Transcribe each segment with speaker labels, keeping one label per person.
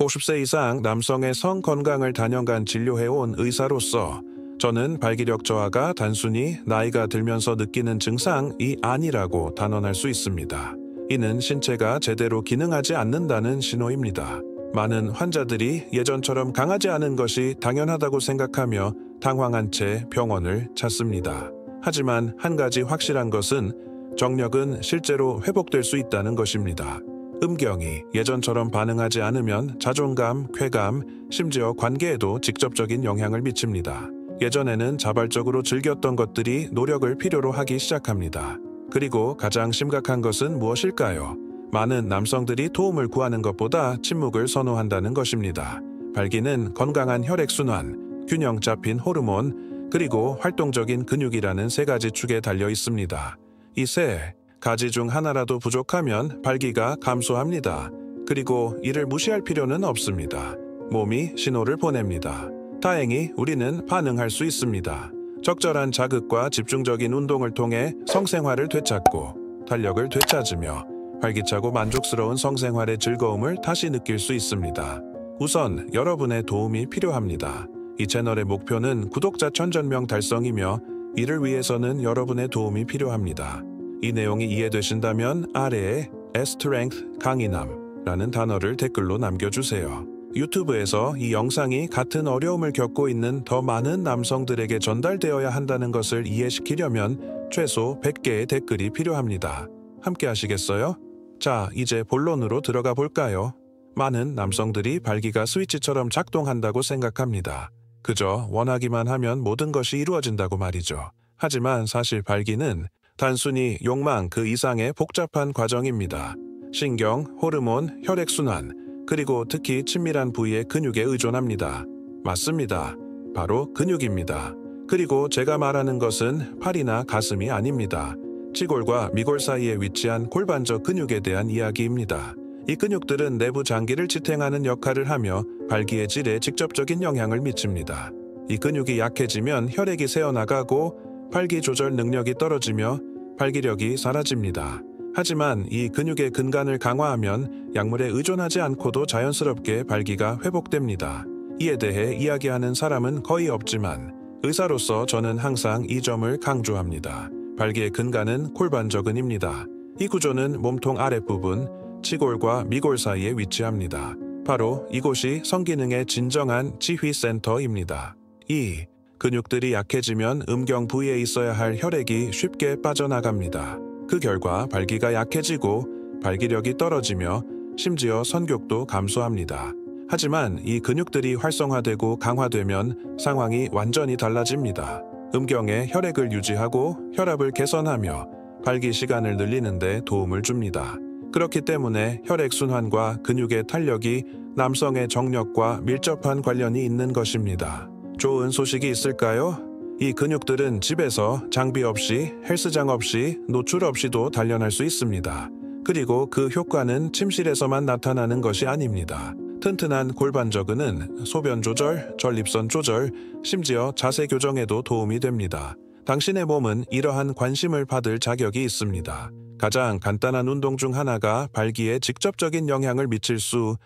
Speaker 1: 50세 이상 남성의 성 건강을 다년간 진료해온 의사로서 저는 발기력 저하가 단순히 나이가 들면서 느끼는 증상이 아니라고 단언할 수 있습니다. 이는 신체가 제대로 기능하지 않는다는 신호입니다. 많은 환자들이 예전처럼 강하지 않은 것이 당연하다고 생각하며 당황한 채 병원을 찾습니다. 하지만 한 가지 확실한 것은 정력은 실제로 회복될 수 있다는 것입니다. 음경이 예전처럼 반응하지 않으면 자존감, 쾌감, 심지어 관계에도 직접적인 영향을 미칩니다. 예전에는 자발적으로 즐겼던 것들이 노력을 필요로 하기 시작합니다. 그리고 가장 심각한 것은 무엇일까요? 많은 남성들이 도움을 구하는 것보다 침묵을 선호한다는 것입니다. 발기는 건강한 혈액순환, 균형 잡힌 호르몬, 그리고 활동적인 근육이라는 세 가지 축에 달려 있습니다. 이 세 가지 중 하나라도 부족하면 발기가 감소합니다. 그리고 이를 무시할 필요는 없습니다. 몸이 신호를 보냅니다. 다행히 우리는 반응할 수 있습니다. 적절한 자극과 집중적인 운동을 통해 성생활을 되찾고 탄력을 되찾으며 활기차고 만족스러운 성생활의 즐거움을 다시 느낄 수 있습니다. 우선 여러분의 도움이 필요합니다. 이 채널의 목표는 구독자 1000명 달성이며 이를 위해서는 여러분의 도움이 필요합니다. 이 내용이 이해되신다면 아래에 strength 강인함라는 단어를 댓글로 남겨주세요. 유튜브에서 이 영상이 같은 어려움을 겪고 있는 더 많은 남성들에게 전달되어야 한다는 것을 이해시키려면 최소 100개의 댓글이 필요합니다. 함께 하시겠어요? 자, 이제 본론으로 들어가 볼까요? 많은 남성들이 발기가 스위치처럼 작동한다고 생각합니다. 그저 원하기만 하면 모든 것이 이루어진다고 말이죠. 하지만 사실 발기는 단순히 욕망 그 이상의 복잡한 과정입니다. 신경, 호르몬, 혈액순환, 그리고 특히 친밀한 부위의 근육에 의존합니다. 맞습니다. 바로 근육입니다. 그리고 제가 말하는 것은 팔이나 가슴이 아닙니다. 치골과 미골 사이에 위치한 골반저 근육에 대한 이야기입니다. 이 근육들은 내부 장기를 지탱하는 역할을 하며 발기의 질에 직접적인 영향을 미칩니다. 이 근육이 약해지면 혈액이 새어나가고 발기 조절 능력이 떨어지며 발기력이 사라집니다. 하지만 이 근육의 근간을 강화하면 약물에 의존하지 않고도 자연스럽게 발기가 회복됩니다. 이에 대해 이야기하는 사람은 거의 없지만 의사로서 저는 항상 이 점을 강조합니다. 발기의 근간은 골반저근입니다. 이 구조는 몸통 아랫부분, 치골과 미골 사이에 위치합니다. 바로 이곳이 성기능의 진정한 지휘센터입니다. 이 근육들이 약해지면 음경 부위에 있어야 할 혈액이 쉽게 빠져나갑니다. 그 결과 발기가 약해지고 발기력이 떨어지며 심지어 선격도 감소합니다. 하지만 이 근육들이 활성화되고 강화되면 상황이 완전히 달라집니다. 음경에 혈액을 유지하고 혈압을 개선하며 발기 시간을 늘리는 데 도움을 줍니다. 그렇기 때문에 혈액순환과 근육의 탄력이 남성의 정력과 밀접한 관련이 있는 것입니다. 좋은 소식이 있을까요? 이 근육들은 집에서 장비 없이, 헬스장 없이, 노출 없이도 단련할 수 있습니다. 그리고 그 효과는 침실에서만 나타나는 것이 아닙니다. 튼튼한 골반저근은 소변 조절, 전립선 조절, 심지어 자세 교정에도 도움이 됩니다. 당신의 몸은 이러한 관심을 받을 자격이 있습니다. 가장 간단한 운동 중 하나가 발기에 직접적인 영향을 미칠 수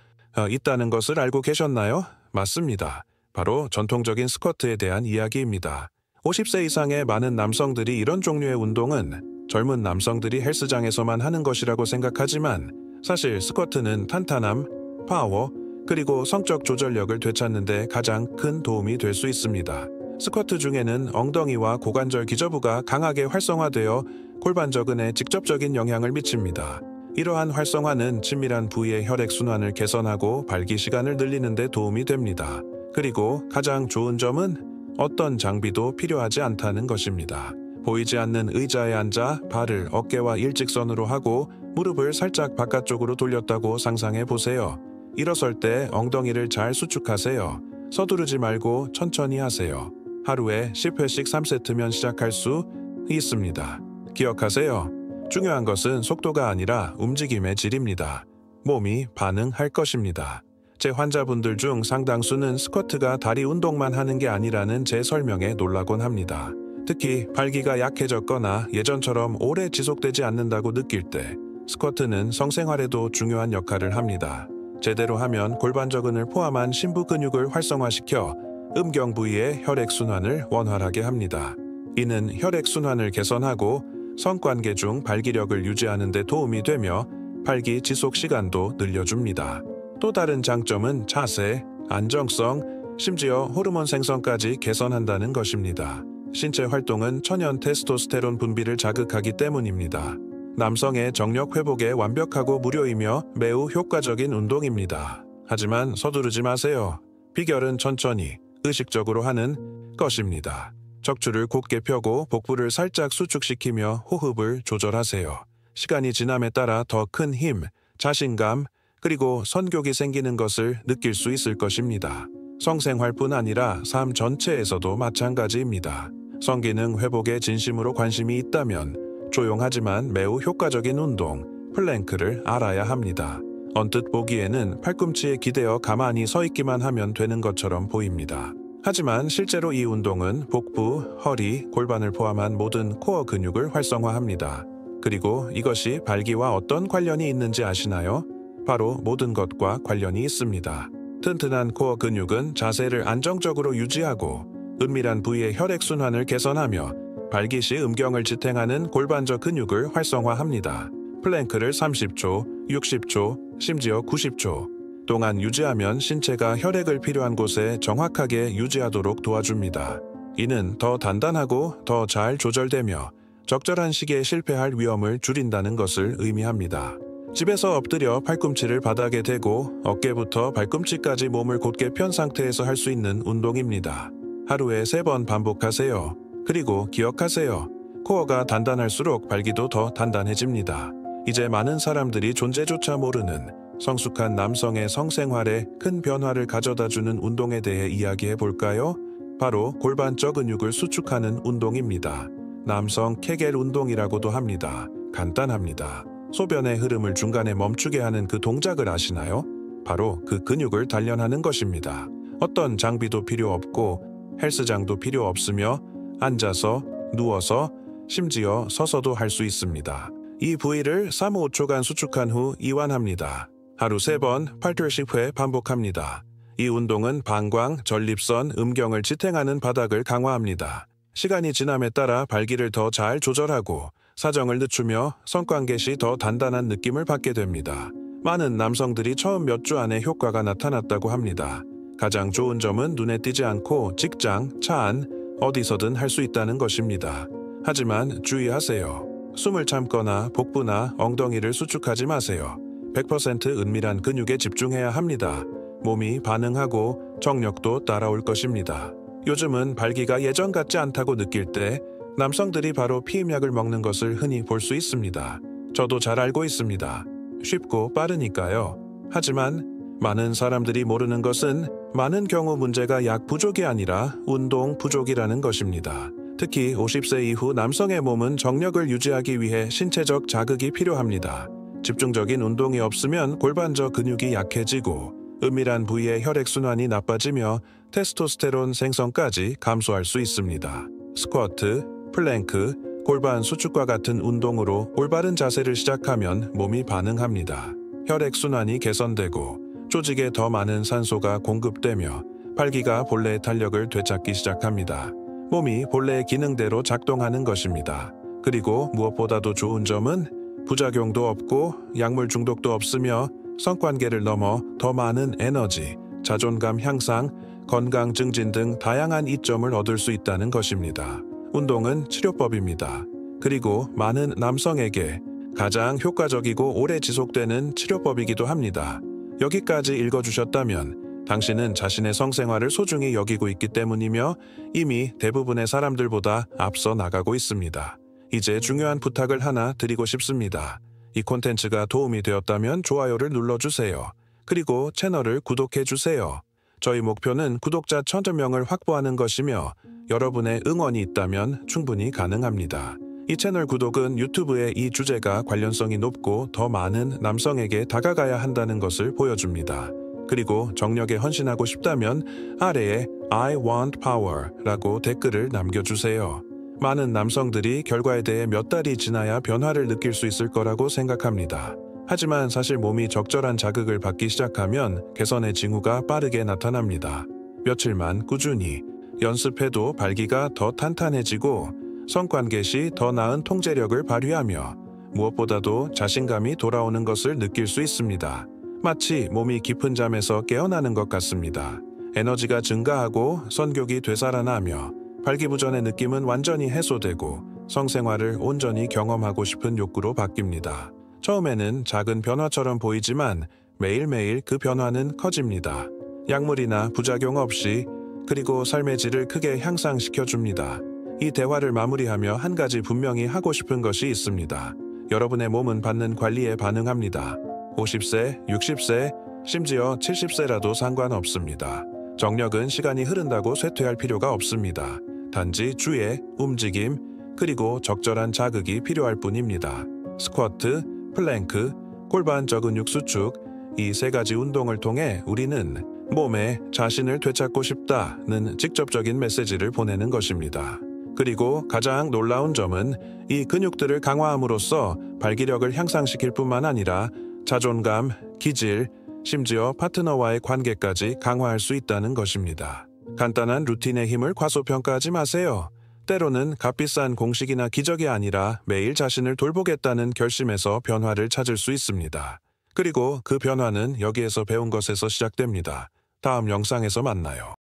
Speaker 1: 있다는 것을 알고 계셨나요? 맞습니다. 바로 전통적인 스쿼트에 대한 이야기입니다. 50세 이상의 많은 남성들이 이런 종류의 운동은 젊은 남성들이 헬스장에서만 하는 것이라고 생각하지만 사실 스쿼트는 탄탄함, 파워, 그리고 성적 조절력을 되찾는 데 가장 큰 도움이 될 수 있습니다. 스쿼트 중에는 엉덩이와 고관절 기저부가 강하게 활성화되어 골반저근에 직접적인 영향을 미칩니다. 이러한 활성화는 친밀한 부위의 혈액순환을 개선하고 발기 시간을 늘리는 데 도움이 됩니다. 그리고 가장 좋은 점은 어떤 장비도 필요하지 않다는 것입니다. 보이지 않는 의자에 앉아 발을 어깨와 일직선으로 하고 무릎을 살짝 바깥쪽으로 돌렸다고 상상해 보세요. 일어설 때 엉덩이를 잘 수축하세요. 서두르지 말고 천천히 하세요. 하루에 10회씩 3세트면 시작할 수 있습니다. 기억하세요. 중요한 것은 속도가 아니라 움직임의 질입니다. 몸이 반응할 것입니다. 제 환자분들 중 상당수는 스쿼트가 다리 운동만 하는 게 아니라는 제 설명에 놀라곤 합니다. 특히 발기가 약해졌거나 예전처럼 오래 지속되지 않는다고 느낄 때 스쿼트는 성생활에도 중요한 역할을 합니다. 제대로 하면 골반저근을 포함한 심부 근육을 활성화시켜 음경 부위의 혈액순환을 원활하게 합니다. 이는 혈액순환을 개선하고 성관계 중 발기력을 유지하는 데 도움이 되며 발기 지속 시간도 늘려줍니다. 또 다른 장점은 자세, 안정성, 심지어 호르몬 생성까지 개선한다는 것입니다. 신체 활동은 천연 테스토스테론 분비를 자극하기 때문입니다. 남성의 정력 회복에 완벽하고 무료이며 매우 효과적인 운동입니다. 하지만 서두르지 마세요. 비결은 천천히, 의식적으로 하는 것입니다. 척추를 곧게 펴고 복부를 살짝 수축시키며 호흡을 조절하세요. 시간이 지남에 따라 더 큰 힘, 자신감, 그리고 선격이 생기는 것을 느낄 수 있을 것입니다. 성생활뿐 아니라 삶 전체에서도 마찬가지입니다. 성기능 회복에 진심으로 관심이 있다면 조용하지만 매우 효과적인 운동, 플랭크를 알아야 합니다. 언뜻 보기에는 팔꿈치에 기대어 가만히 서 있기만 하면 되는 것처럼 보입니다. 하지만 실제로 이 운동은 복부, 허리, 골반을 포함한 모든 코어 근육을 활성화합니다. 그리고 이것이 발기와 어떤 관련이 있는지 아시나요? 바로 모든 것과 관련이 있습니다. 튼튼한 코어 근육은 자세를 안정적으로 유지하고 은밀한 부위의 혈액순환을 개선하며 발기 시 음경을 지탱하는 골반저 근육을 활성화합니다. 플랭크를 30초, 60초, 심지어 90초 동안 유지하면 신체가 혈액을 필요한 곳에 정확하게 유지하도록 도와줍니다. 이는 더 단단하고 더 잘 조절되며 적절한 시기에 실패할 위험을 줄인다는 것을 의미합니다. 집에서 엎드려 팔꿈치를 바닥에 대고 어깨부터 발꿈치까지 몸을 곧게 편 상태에서 할 수 있는 운동입니다. 하루에 3번 반복하세요. 그리고 기억하세요. 코어가 단단할수록 발기도 더 단단해집니다. 이제 많은 사람들이 존재조차 모르는 성숙한 남성의 성생활에 큰 변화를 가져다주는 운동에 대해 이야기해 볼까요? 바로 골반저 근육을 수축하는 운동입니다. 남성 케겔 운동이라고도 합니다. 간단합니다. 소변의 흐름을 중간에 멈추게 하는 그 동작을 아시나요? 바로 그 근육을 단련하는 것입니다. 어떤 장비도 필요 없고 헬스장도 필요 없으며 앉아서, 누워서, 심지어 서서도 할 수 있습니다. 이 부위를 3-5초간 수축한 후 이완합니다. 하루 3번 8-10회 반복합니다. 이 운동은 방광, 전립선, 음경을 지탱하는 바닥을 강화합니다. 시간이 지남에 따라 발기를 더 잘 조절하고 사정을 늦추며 성관계 시 더 단단한 느낌을 받게 됩니다. 많은 남성들이 처음 몇 주 안에 효과가 나타났다고 합니다. 가장 좋은 점은 눈에 띄지 않고 직장, 차 안, 어디서든 할 수 있다는 것입니다. 하지만 주의하세요. 숨을 참거나 복부나 엉덩이를 수축하지 마세요. 100% 은밀한 근육에 집중해야 합니다. 몸이 반응하고 정력도 따라올 것입니다. 요즘은 발기가 예전 같지 않다고 느낄 때 남성들이 바로 피임약을 먹는 것을 흔히 볼 수 있습니다. 저도 잘 알고 있습니다. 쉽고 빠르니까요. 하지만 많은 사람들이 모르는 것은 많은 경우 문제가 약 부족이 아니라 운동 부족이라는 것입니다. 특히 50세 이후 남성의 몸은 정력을 유지하기 위해 신체적 자극이 필요합니다. 집중적인 운동이 없으면 골반저 근육이 약해지고 은밀한 부위의 혈액순환이 나빠지며 테스토스테론 생성까지 감소할 수 있습니다. 스쿼트, 플랭크, 골반 수축과 같은 운동으로 올바른 자세를 시작하면 몸이 반응합니다. 혈액순환이 개선되고 조직에 더 많은 산소가 공급되며 발기가 본래의 탄력을 되찾기 시작합니다. 몸이 본래의 기능대로 작동하는 것입니다. 그리고 무엇보다도 좋은 점은 부작용도 없고 약물 중독도 없으며 성관계를 넘어 더 많은 에너지, 자존감 향상, 건강 증진 등 다양한 이점을 얻을 수 있다는 것입니다. 운동은 치료법입니다. 그리고 많은 남성에게 가장 효과적이고 오래 지속되는 치료법이기도 합니다. 여기까지 읽어주셨다면 당신은 자신의 성생활을 소중히 여기고 있기 때문이며 이미 대부분의 사람들보다 앞서 나가고 있습니다. 이제 중요한 부탁을 하나 드리고 싶습니다. 이 콘텐츠가 도움이 되었다면 좋아요를 눌러주세요. 그리고 채널을 구독해주세요. 저희 목표는 구독자 1000명을 확보하는 것이며 여러분의 응원이 있다면 충분히 가능합니다. 이 채널 구독은 유튜브에 이 주제가 관련성이 높고 더 많은 남성에게 다가가야 한다는 것을 보여줍니다. 그리고 정력에 헌신하고 싶다면 아래에 I want power 라고 댓글을 남겨주세요. 많은 남성들이 결과에 대해 몇 달이 지나야 변화를 느낄 수 있을 거라고 생각합니다. 하지만 사실 몸이 적절한 자극을 받기 시작하면 개선의 징후가 빠르게 나타납니다. 며칠만 꾸준히 연습해도 발기가 더 탄탄해지고 성관계 시 더 나은 통제력을 발휘하며 무엇보다도 자신감이 돌아오는 것을 느낄 수 있습니다. 마치 몸이 깊은 잠에서 깨어나는 것 같습니다. 에너지가 증가하고 선교기 되살아나며 발기부전의 느낌은 완전히 해소되고 성생활을 온전히 경험하고 싶은 욕구로 바뀝니다. 처음에는 작은 변화처럼 보이지만 매일매일 그 변화는 커집니다. 약물이나 부작용 없이, 그리고 삶의 질을 크게 향상시켜줍니다. 이 대화를 마무리하며 한 가지 분명히 하고 싶은 것이 있습니다. 여러분의 몸은 받는 관리에 반응합니다. 50세, 60세, 심지어 70세라도 상관없습니다. 정력은 시간이 흐른다고 쇠퇴할 필요가 없습니다. 단지 주의, 움직임, 그리고 적절한 자극이 필요할 뿐입니다. 스쿼트, 플랭크, 골반 저근육 수축, 이 세 가지 운동을 통해 우리는 몸에 자신을 되찾고 싶다는 직접적인 메시지를 보내는 것입니다. 그리고 가장 놀라운 점은 이 근육들을 강화함으로써 발기력을 향상시킬 뿐만 아니라 자존감, 기질, 심지어 파트너와의 관계까지 강화할 수 있다는 것입니다. 간단한 루틴의 힘을 과소평가하지 마세요. 때로는 값비싼 공식이나 기적이 아니라 매일 자신을 돌보겠다는 결심에서 변화를 찾을 수 있습니다. 그리고 그 변화는 여기에서 배운 것에서 시작됩니다. 다음 영상에서 만나요.